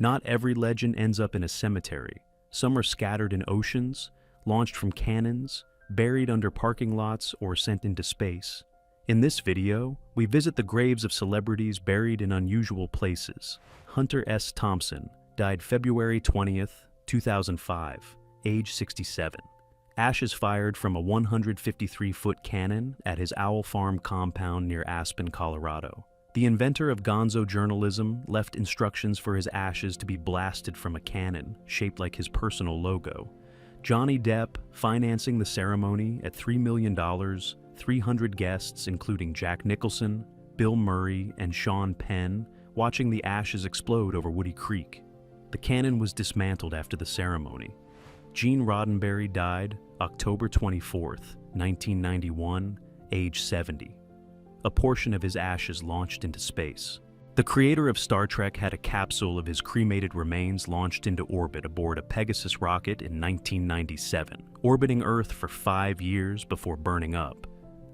Not every legend ends up in a cemetery. Some are scattered in oceans, launched from cannons, buried under parking lots, or sent into space. In this video, we visit the graves of celebrities buried in unusual places. Hunter S. Thompson died February 20th, 2005, age 67. Ashes fired from a 153-foot cannon at his Owl Farm compound near Aspen, Colorado. The inventor of gonzo journalism left instructions for his ashes to be blasted from a cannon, shaped like his personal logo. Johnny Depp financing the ceremony at $3 million, 300 guests including Jack Nicholson, Bill Murray, and Sean Penn watching the ashes explode over Woody Creek. The cannon was dismantled after the ceremony. Gene Roddenberry died October 24th, 1991, age 70. A portion of his ashes launched into space. The creator of Star Trek had a capsule of his cremated remains launched into orbit aboard a Pegasus rocket in 1997, orbiting Earth for 5 years before burning up.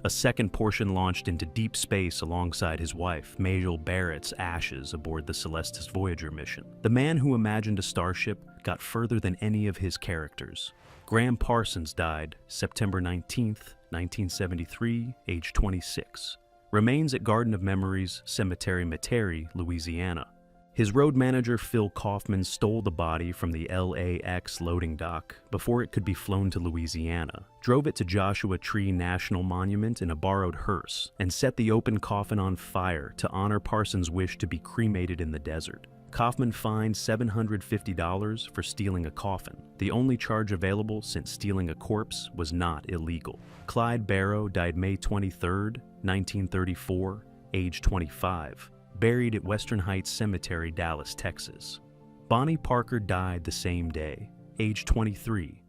A second portion launched into deep space alongside his wife, Majel Barrett's ashes aboard the Celestis Voyager mission. The man who imagined a starship got further than any of his characters. Graham Parsons died September 19th, 1973, age 26. Remains at Garden of Memories Cemetery, Metairie, Louisiana. His road manager, Phil Kaufman, stole the body from the LAX loading dock before it could be flown to Louisiana, drove it to Joshua Tree National Monument in a borrowed hearse, and set the open coffin on fire to honor Parsons' wish to be cremated in the desert. Kaufman fined $750 for stealing a coffin, the only charge available since stealing a corpse was not illegal. Clyde Barrow died May 23, 1934, age 25. Buried at Western Heights Cemetery, Dallas, Texas. Bonnie Parker died the same day, age 23.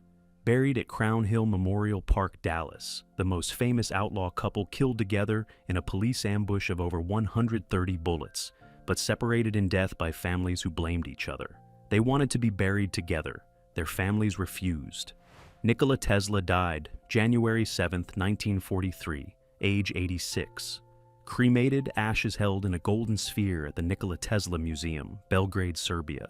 Buried at Crown Hill Memorial Park, Dallas, the most famous outlaw couple killed together in a police ambush of over 130 bullets, but separated in death by families who blamed each other. They wanted to be buried together. Their families refused. Nikola Tesla died January 7, 1943, age 86. Cremated, ashes held in a golden sphere at the Nikola Tesla Museum, Belgrade, Serbia.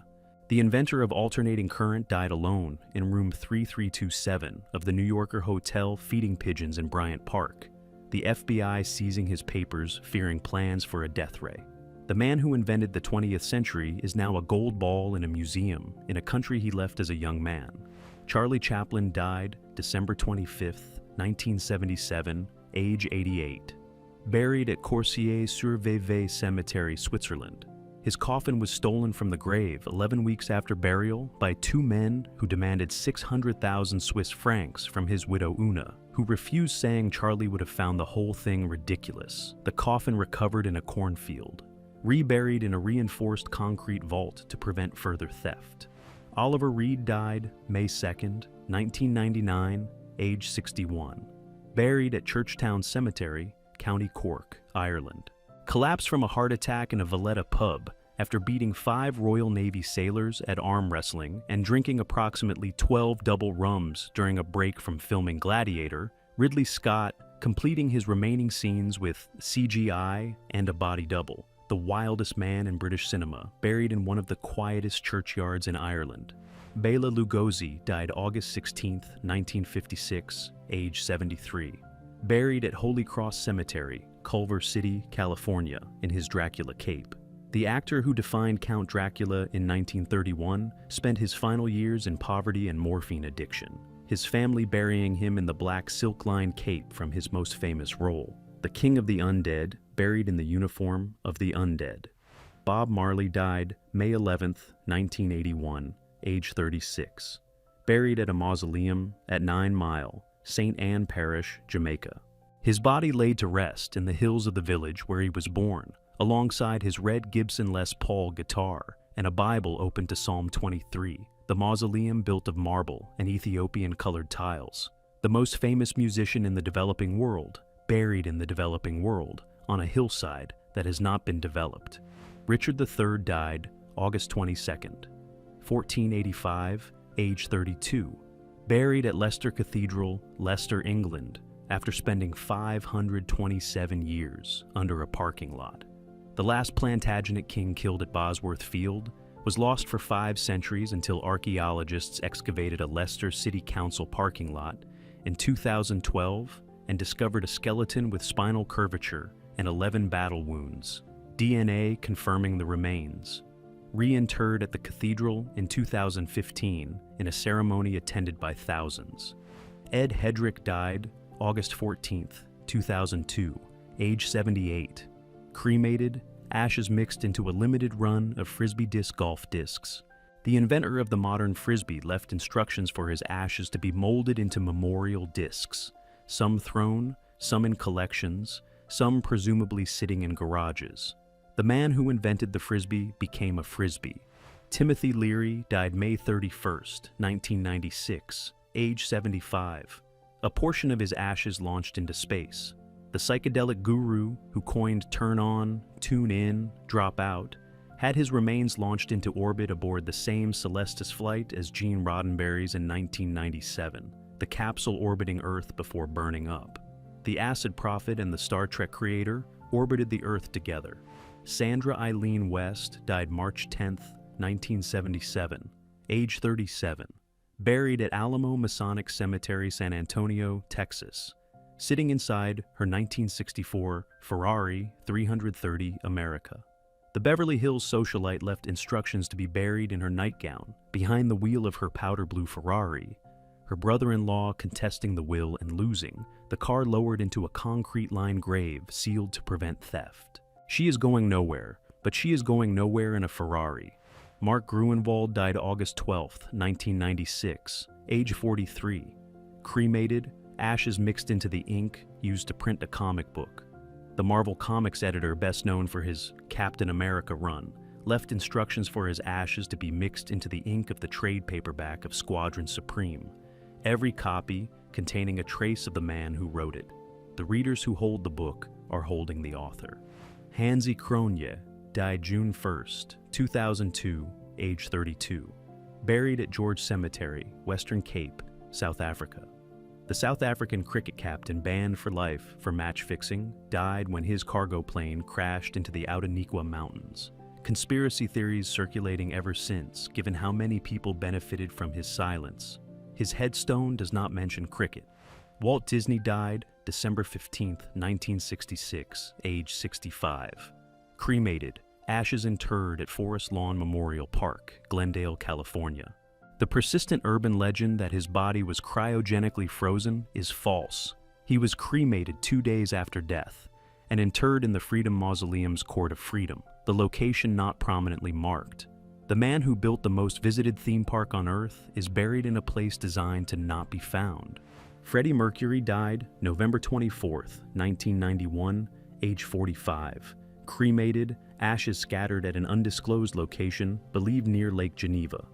The inventor of alternating current died alone in room 3327 of the New Yorker Hotel feeding pigeons in Bryant Park, the FBI seizing his papers, fearing plans for a death ray. The man who invented the 20th century is now a gold ball in a museum in a country he left as a young man. Charlie Chaplin died December 25, 1977, age 88. Buried at Coursier-sur-Vevey Cemetery, Switzerland. His coffin was stolen from the grave 11 weeks after burial by two men who demanded 600,000 Swiss francs from his widow Una, who refused, saying Charlie would have found the whole thing ridiculous. The coffin recovered in a cornfield, reburied in a reinforced concrete vault to prevent further theft. Oliver Reed died May 2nd, 1999, age 61. Buried at Churchtown Cemetery, County Cork, Ireland. Collapsed from a heart attack in a Valletta pub after beating 5 Royal Navy sailors at arm wrestling and drinking approximately 12 double rums during a break from filming Gladiator, Ridley Scott completing his remaining scenes with CGI and a body double, the wildest man in British cinema, buried in one of the quietest churchyards in Ireland. Bela Lugosi died August 16, 1956, age 73. Buried at Holy Cross Cemetery, Culver City, California, in his Dracula cape. The actor who defined Count Dracula in 1931 spent his final years in poverty and morphine addiction, his family burying him in the black silk-lined cape from his most famous role. The King of the Undead, buried in the uniform of the undead. Bob Marley died May 11, 1981, age 36. Buried at a mausoleum at 9 Mile, St. Anne Parish, Jamaica. His body laid to rest in the hills of the village where he was born, alongside his red Gibson Les Paul guitar and a Bible open to Psalm 23, the mausoleum built of marble and Ethiopian-colored tiles. The most famous musician in the developing world, buried in the developing world, on a hillside that has not been developed. Richard III died August 22nd, 1485, age 32. Buried at Leicester Cathedral, Leicester, England, after spending 527 years under a parking lot. The last Plantagenet king killed at Bosworth Field was lost for 5 centuries until archaeologists excavated a Leicester City Council parking lot in 2012 and discovered a skeleton with spinal curvature and 11 battle wounds, DNA confirming the remains. Reinterred at the cathedral in 2015 in a ceremony attended by thousands. Ed Hedrick died August 14, 2002, age 78. Cremated, ashes mixed into a limited run of Frisbee disc golf discs. The inventor of the modern Frisbee left instructions for his ashes to be molded into memorial discs, some thrown, some in collections, some presumably sitting in garages. The man who invented the Frisbee became a Frisbee. Timothy Leary died May 31, 1996, age 75. A portion of his ashes launched into space. The psychedelic guru who coined turn on, tune in, drop out, had his remains launched into orbit aboard the same Celestis flight as Gene Roddenberry's in 1997, the capsule orbiting Earth before burning up. The acid prophet and the Star Trek creator orbited the Earth together. Sandra Eileen West died March 10, 1977, age 37, buried at Alamo Masonic Cemetery, San Antonio, Texas, sitting inside her 1964 Ferrari 330 America. The Beverly Hills socialite left instructions to be buried in her nightgown, behind the wheel of her powder blue Ferrari. Her brother-in-law contesting the will and losing, the car lowered into a concrete-lined grave sealed to prevent theft. She is going nowhere, but she is going nowhere in a Ferrari. Mark Gruenwald died August 12, 1996, age 43. Cremated, ashes mixed into the ink used to print a comic book. The Marvel Comics editor, best known for his Captain America run, left instructions for his ashes to be mixed into the ink of the trade paperback of Squadron Supreme, every copy containing a trace of the man who wrote it. The readers who hold the book are holding the author. Hansi Cronje died June 1, 2002, age 32. Buried at George Cemetery, Western Cape, South Africa. The South African cricket captain banned for life for match fixing died when his cargo plane crashed into the Outeniqua Mountains. Conspiracy theories circulating ever since, given how many people benefited from his silence. His headstone does not mention cricket. Walt Disney died December 15, 1966, age 65. Cremated, ashes interred at Forest Lawn Memorial Park, Glendale, California. The persistent urban legend that his body was cryogenically frozen is false. He was cremated 2 days after death and interred in the Freedom Mausoleum's Court of Freedom, the location not prominently marked. The man who built the most visited theme park on Earth is buried in a place designed to not be found. Freddie Mercury died November 24, 1991, age 45. Cremated, ashes scattered at an undisclosed location believed near Lake Geneva.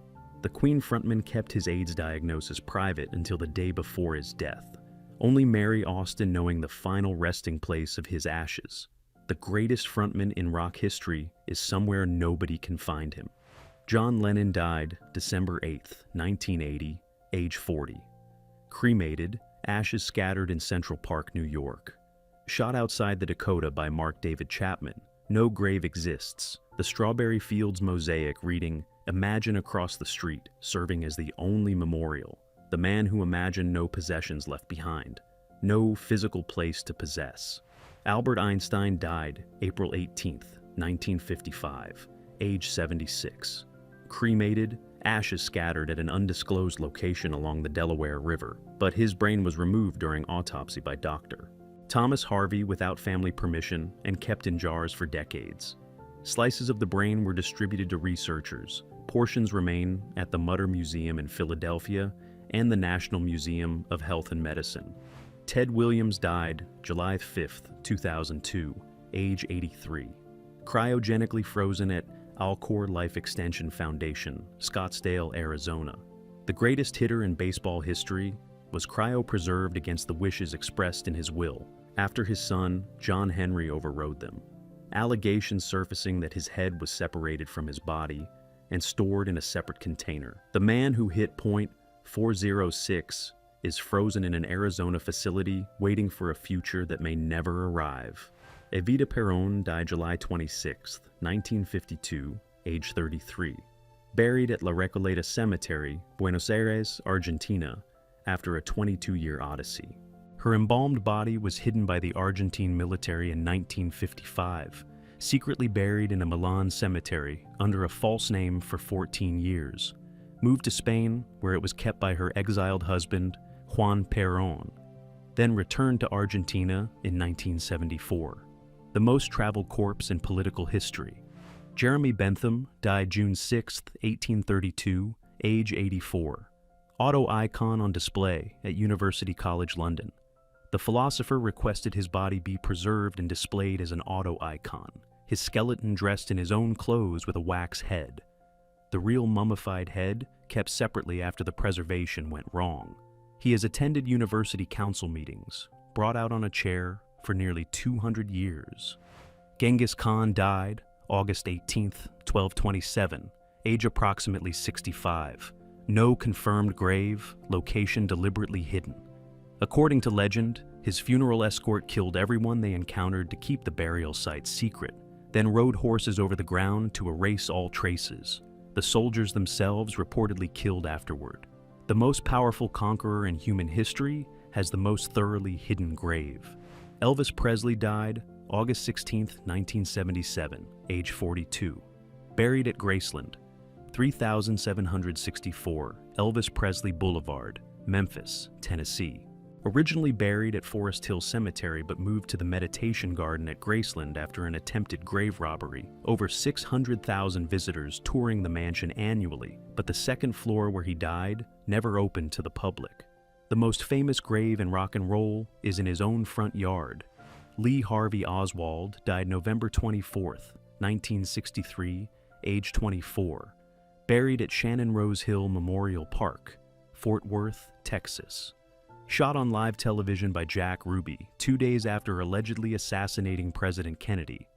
The Queen frontman kept his AIDS diagnosis private until the day before his death, only Mary Austin knowing the final resting place of his ashes. The greatest frontman in rock history is somewhere nobody can find him. John Lennon died December 8, 1980, age 40. Cremated, ashes scattered in Central Park, New York. Shot outside the Dakota by Mark David Chapman. No grave exists. The Strawberry Fields mosaic reading, "Imagine across the street," serving as the only memorial. The man who imagined no possessions left behind. No physical place to possess. Albert Einstein died April 18, 1955, age 76. Cremated, ashes scattered at an undisclosed location along the Delaware River, but his brain was removed during autopsy by doctor. Thomas Harvey without family permission and kept in jars for decades. Slices of the brain were distributed to researchers. Portions remain at the Mutter Museum in Philadelphia and the National Museum of Health and Medicine. Ted Williams died July 5, 2002, age 83. Cryogenically frozen at Alcor Life Extension Foundation, Scottsdale, Arizona. The greatest hitter in baseball history was cryopreserved against the wishes expressed in his will, after his son, John Henry, overrode them. Allegations surfacing that his head was separated from his body and stored in a separate container. The man who hit .406 is frozen in an Arizona facility waiting for a future that may never arrive. Evita Peron died July 26, 1952, age 33. buried at La Recoleta Cemetery, Buenos Aires, Argentina, after a 22-year odyssey. Her embalmed body was hidden by the Argentine military in 1955, secretly buried in a Milan cemetery under a false name for 14 years, moved to Spain, where it was kept by her exiled husband, Juan Perón, then returned to Argentina in 1974. The most traveled corpse in political history. Jeremy Bentham died June 6, 1832, age 84. Auto icon on display at University College London. The philosopher requested his body be preserved and displayed as an auto icon, his skeleton dressed in his own clothes with a wax head. The real mummified head kept separately after the preservation went wrong. He has attended university council meetings, brought out on a chair for nearly 200 years. Genghis Khan died August 18, 1227, age approximately 65. No confirmed grave, location deliberately hidden. According to legend, his funeral escort killed everyone they encountered to keep the burial site secret, then rode horses over the ground to erase all traces. The soldiers themselves reportedly killed afterward. The most powerful conqueror in human history has the most thoroughly hidden grave. Elvis Presley died August 16, 1977, age 42. Buried at Graceland, 3764 Elvis Presley Boulevard, Memphis, Tennessee. Originally buried at Forest Hill Cemetery but moved to the Meditation Garden at Graceland after an attempted grave robbery. Over 600,000 visitors touring the mansion annually, but the second floor where he died never opened to the public. The most famous grave in rock and roll is in his own front yard. Lee Harvey Oswald died November 24, 1963, age 24. Buried at Shannon Rose Hill Memorial Park, Fort Worth, Texas. Shot on live television by Jack Ruby 2 days after allegedly assassinating President Kennedy.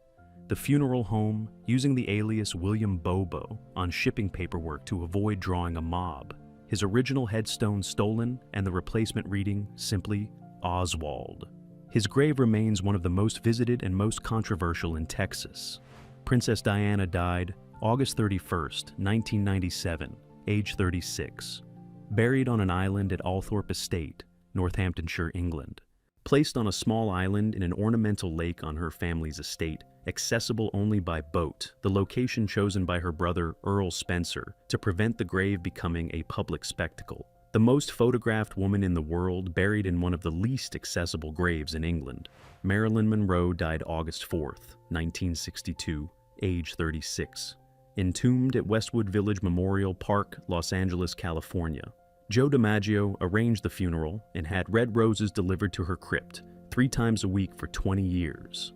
The funeral home using the alias William Bobo on shipping paperwork to avoid drawing a mob. His original headstone stolen and the replacement reading simply Oswald. His grave remains one of the most visited and most controversial in Texas. Princess Diana died August 31, 1997, age 36. Buried on an island at Althorpe Estate, Northamptonshire, England. Placed on a small island in an ornamental lake on her family's estate, accessible only by boat, the location chosen by her brother Earl Spencer to prevent the grave becoming a public spectacle. The most photographed woman in the world buried in one of the least accessible graves in England. Marilyn Monroe died August 4, 1962, age 36. Entombed at Westwood Village Memorial Park, Los Angeles, California. Joe DiMaggio arranged the funeral and had red roses delivered to her crypt 3 times a week for 20 years.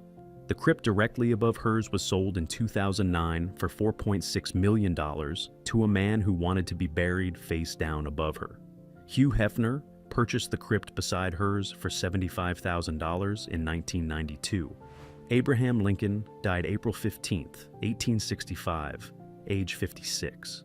The crypt directly above hers was sold in 2009 for $4.6 million to a man who wanted to be buried face down above her. Hugh Hefner purchased the crypt beside hers for $75,000 in 1992. Abraham Lincoln died April 15, 1865, age 56.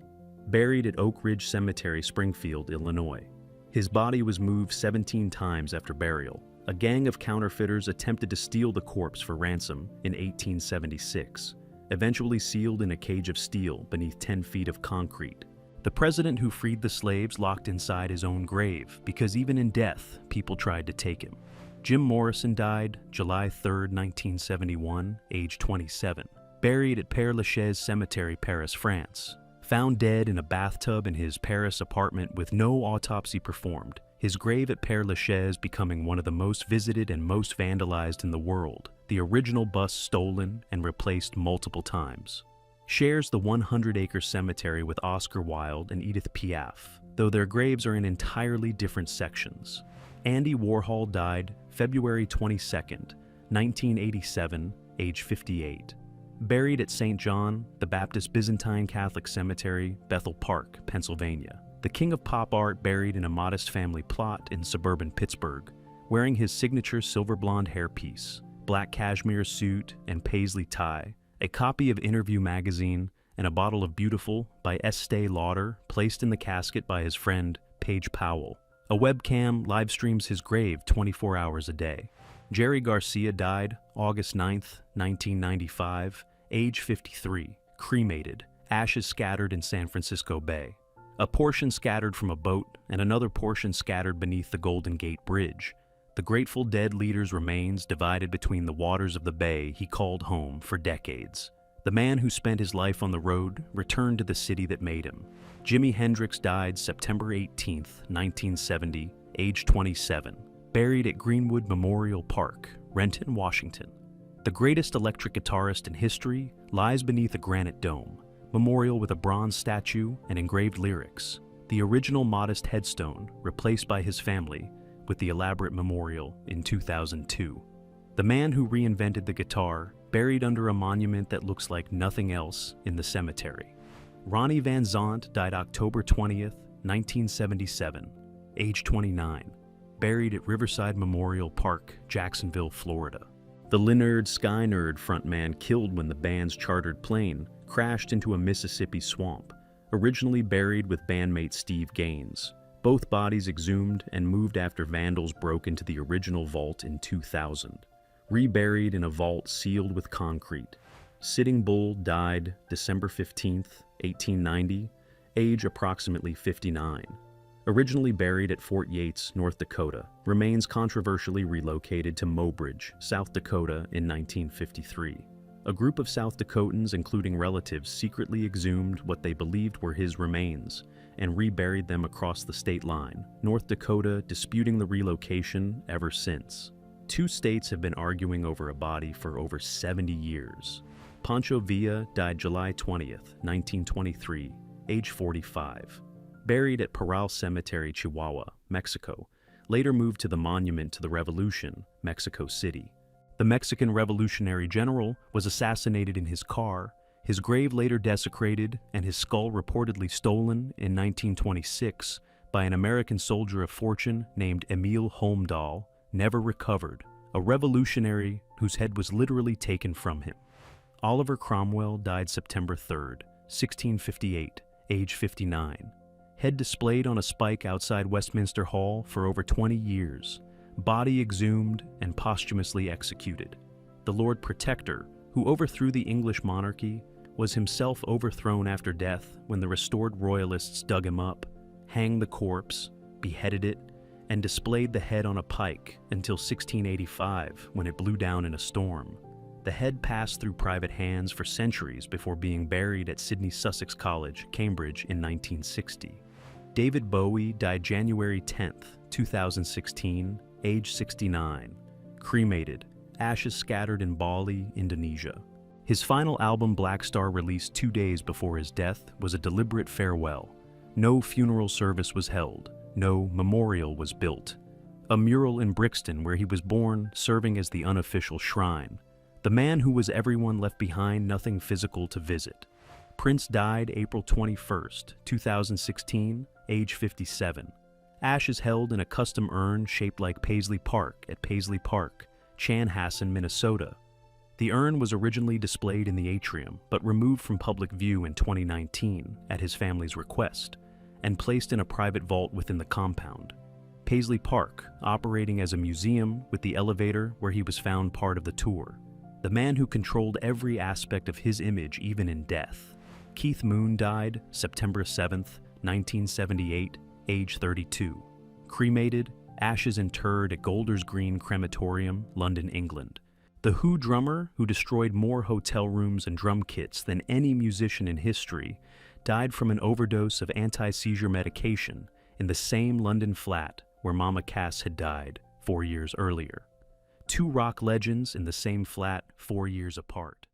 Buried at Oak Ridge Cemetery, Springfield, Illinois. His body was moved 17 times after burial. A gang of counterfeiters attempted to steal the corpse for ransom in 1876, eventually sealed in a cage of steel beneath 10 feet of concrete. The president who freed the slaves locked inside his own grave because even in death, people tried to take him. Jim Morrison died July 3, 1971, age 27. Buried at Père Lachaise Cemetery, Paris, France. Found dead in a bathtub in his Paris apartment with no autopsy performed, his grave at Père Lachaise becoming one of the most visited and most vandalized in the world, the original bust stolen and replaced multiple times. Shares the 100-acre cemetery with Oscar Wilde and Edith Piaf, though their graves are in entirely different sections. Andy Warhol died February 22, 1987, age 58. Buried at St. John the Baptist Byzantine Catholic Cemetery, Bethel Park, Pennsylvania. The king of pop art buried in a modest family plot in suburban Pittsburgh, wearing his signature silver blonde hairpiece, black cashmere suit, and paisley tie, a copy of Interview magazine, and a bottle of Beautiful by Estee Lauder placed in the casket by his friend Paige Powell. A webcam live streams his grave 24 hours a day. Jerry Garcia died August 9, 1995, age 53, cremated ashes scattered in San Francisco Bay. A portion scattered from a boat and another portion scattered beneath the Golden Gate Bridge. The Grateful Dead leader's remains divided between the waters of the bay he called home for decades. The man who spent his life on the road returned to the city that made him. Jimi Hendrix died September 18, 1970, age 27, buried at Greenwood Memorial Park, Renton, Washington. The greatest electric guitarist in history lies beneath a granite dome, memorial with a bronze statue and engraved lyrics. The original modest headstone replaced by his family with the elaborate memorial in 2002. The man who reinvented the guitar buried under a monument that looks like nothing else in the cemetery. Ronnie Van Zant died October 20th, 1977, age 29, buried at Riverside Memorial Park, Jacksonville, Florida. The Lynyrd Skynyrd frontman killed when the band's chartered plane crashed into a Mississippi swamp, originally buried with bandmate Steve Gaines. Both bodies exhumed and moved after vandals broke into the original vault in 2000. Reburied in a vault sealed with concrete. Sitting Bull died December 15, 1890, age approximately 59. Originally buried at Fort Yates, North Dakota, remains controversially relocated to Mobridge, South Dakota in 1953. A group of South Dakotans, including relatives, secretly exhumed what they believed were his remains and reburied them across the state line, North Dakota disputing the relocation ever since. Two states have been arguing over a body for over 70 years. Pancho Villa died July 20th, 1923, age 45. Buried at Parral Cemetery, Chihuahua, Mexico, later moved to the Monument to the Revolution, Mexico City. The Mexican Revolutionary General was assassinated in his car, his grave later desecrated, and his skull reportedly stolen in 1926 by an American soldier of fortune named Emil Holmdahl, never recovered, a revolutionary whose head was literally taken from him. Oliver Cromwell died September 3rd, 1658, age 59. Head displayed on a spike outside Westminster Hall for over 20 years. Body exhumed and posthumously executed. The Lord Protector, who overthrew the English monarchy, was himself overthrown after death when the restored royalists dug him up, hanged the corpse, beheaded it, and displayed the head on a pike until 1685 when it blew down in a storm. The head passed through private hands for centuries before being buried at Sydney Sussex College, Cambridge in 1960. David Bowie died January 10th, 2016, age 69. Cremated, ashes scattered in Bali, Indonesia. His final album, Black Star, released 2 days before his death, was a deliberate farewell. No funeral service was held. No memorial was built. A mural in Brixton, where he was born, serving as the unofficial shrine. The man who was everyone left behind nothing physical to visit. Prince died April 21st, 2016, age 57. Ashes held in a custom urn shaped like Paisley Park at Paisley Park, Chanhassen, Minnesota. The urn was originally displayed in the atrium, but removed from public view in 2019 at his family's request, and placed in a private vault within the compound. Paisley Park, operating as a museum with the elevator where he was found part of the tour. The man who controlled every aspect of his image even in death. Keith Moon died September 7th, 1978, age 32. Cremated, ashes interred at Golders Green Crematorium, London, England. The Who drummer, who destroyed more hotel rooms and drum kits than any musician in history, died from an overdose of anti-seizure medication in the same London flat where Mama Cass had died 4 years earlier. Two rock legends in the same flat 4 years apart.